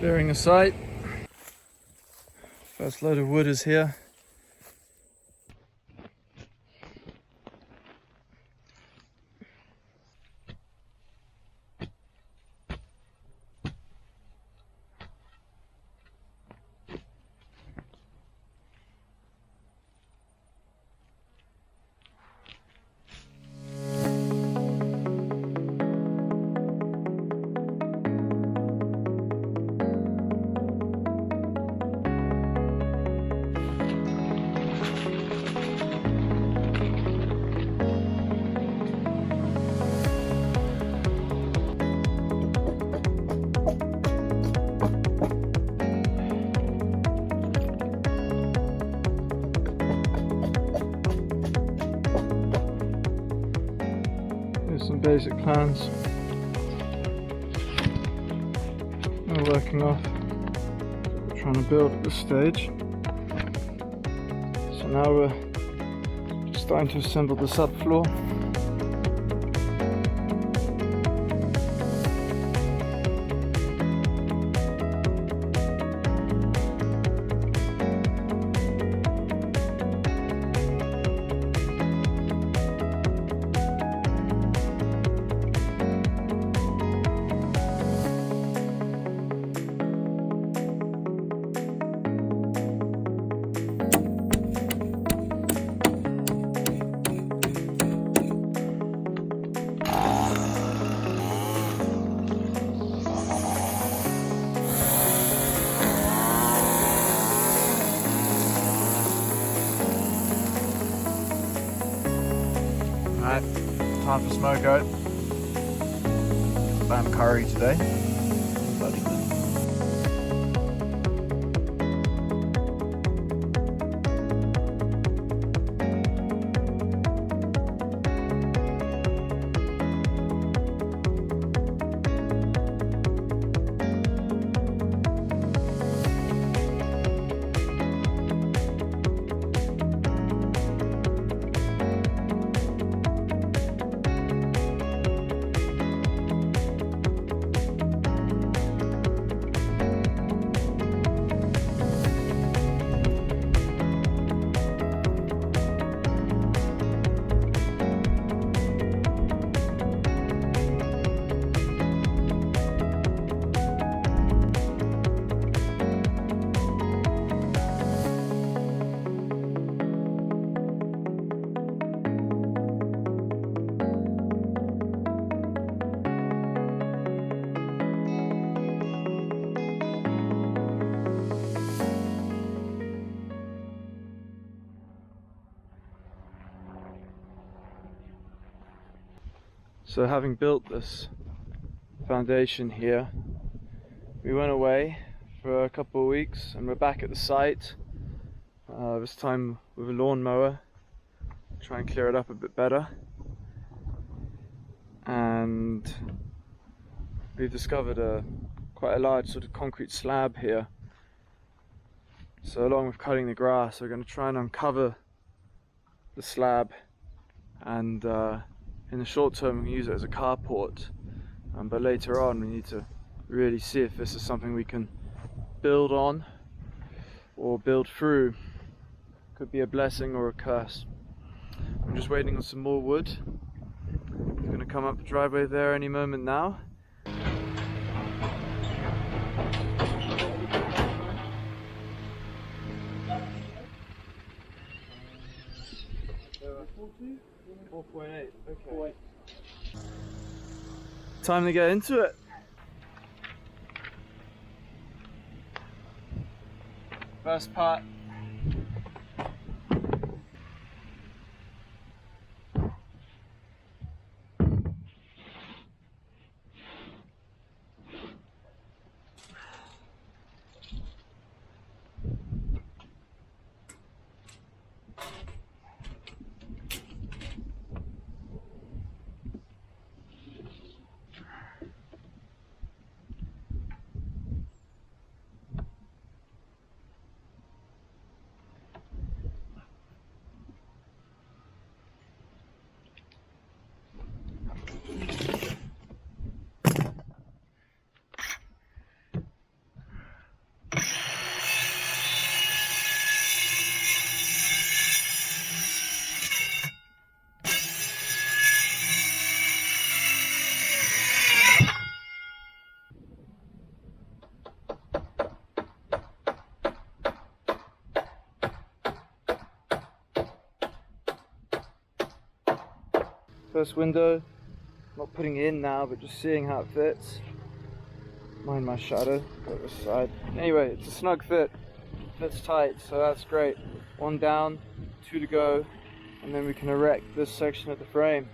Clearing a site. First load of wood is here. Some basic plans we're working off, we're trying to build at this stage. So now we're starting to assemble the subfloor. Alright, time for smoke out. Lamb curry today. Bloody good. So having built this foundation here, we went away for a couple of weeks and we're back at the site, this time with a lawnmower, try and clear it up a bit better. And we've discovered quite a large sort of concrete slab here. So along with cutting the grass, we're going to try and uncover the slab and in the short term we can use it as a carport, but later on we need to really see if this is something we can build on or build through. Could be a blessing or a curse. I'm just waiting on some more wood. It's going to come up the driveway there any moment now. Okay. Time to get into it. First part. First window, not putting it in now, but just seeing how it fits. Mind my shadow, go this side. Anyway, it's a snug fit, fits tight, so that's great. One down, two to go, and then we can erect this section of the frame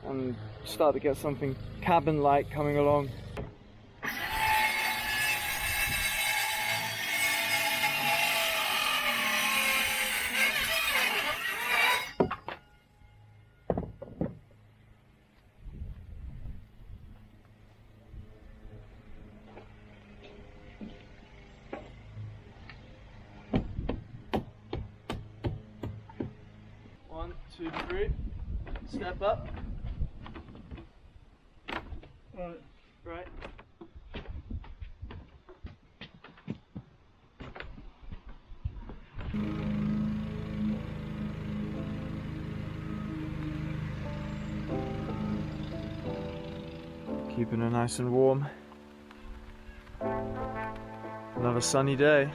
and start to get something cabin-like coming along. One, two, three. Step up. Right. Keeping it nice and warm. Another sunny day.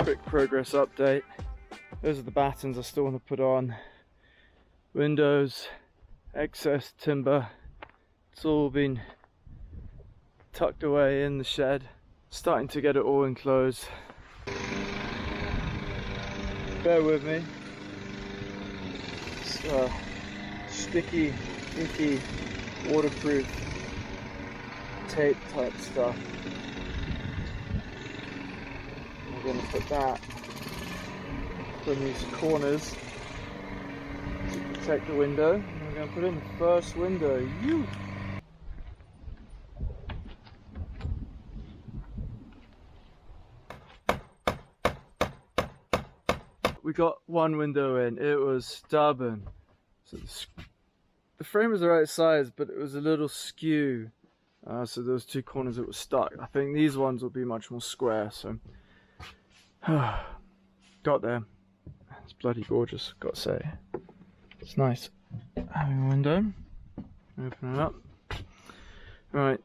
Quick progress update. Those are the battens I still want to put on. Windows, excess timber, it's all been tucked away in the shed. Starting to get it all enclosed. Bear with me. It's sticky, inky, waterproof tape type stuff. We're going to put that in these corners to protect the window. And we're going to put in the first window. We got one window in. It was stubborn. So the frame was the right size, but it was a little skew. So those two corners that were stuck. I think these ones will be much more square. So got there. It's bloody gorgeous, got to say. It's nice having a window. Open it up. Right,